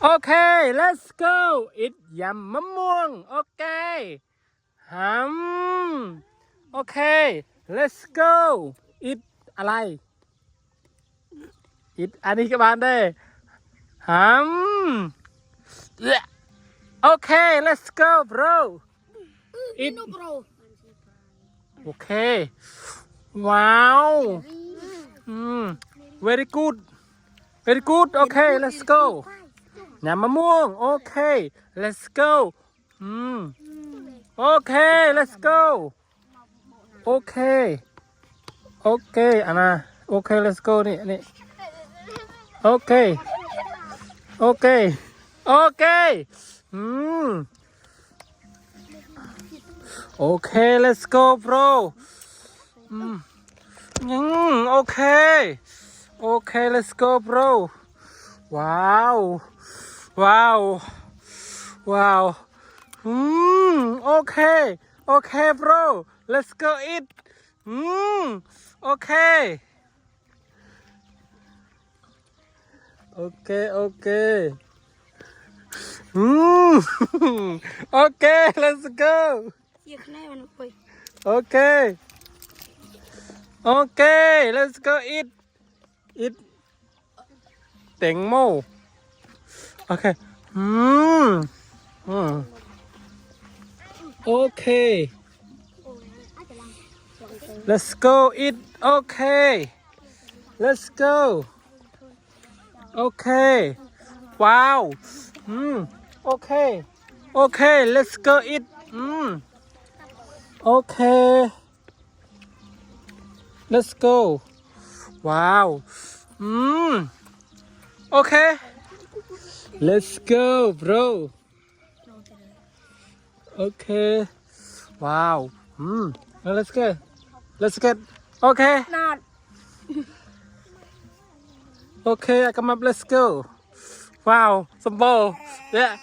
Okay, let's go eat ยำมะม่วง Okay Okay let's go eat อะไร eat อันนี้ก็บ้านได้ฮัม Okay let's go bro eat No, bro. Okay wow very good very good Okay let's go ยำมะม่วง Okay let's go Okay let's go Okay Okay อันน่ะ Okay let's go นี่ Okay Okay Okay Okay let's go bro Okay Okay let's go bro Wow Wow Wow Okay Okay bro let's go eat Okay Okay Okay Okay let's go Siap na yun, boy. Okay Okay let's go eat eat แตงโม Okay Okay let's go eat Okay let's go Okay wow Okay Okay let's go eat Okay let's go wow Okay let's go bro Okay wow let's go Okay Not. Okay I come up let's go wow some ball yeah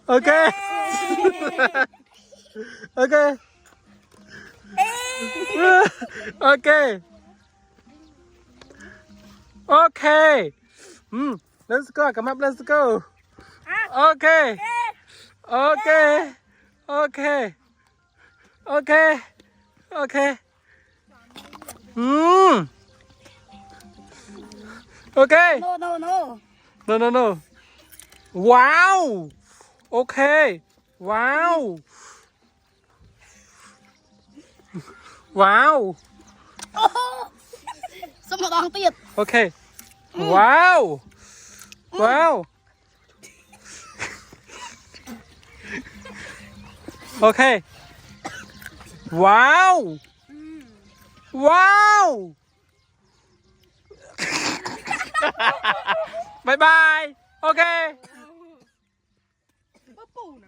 Okay Okay Okay Okay let's go come up let's go Okay Okay Okay Okay Okay Okay No, no, no. No Wow Okay Wow Wow Sama lang tiit. Okay Wow Wow Okay Wow Wow Bye bye Okay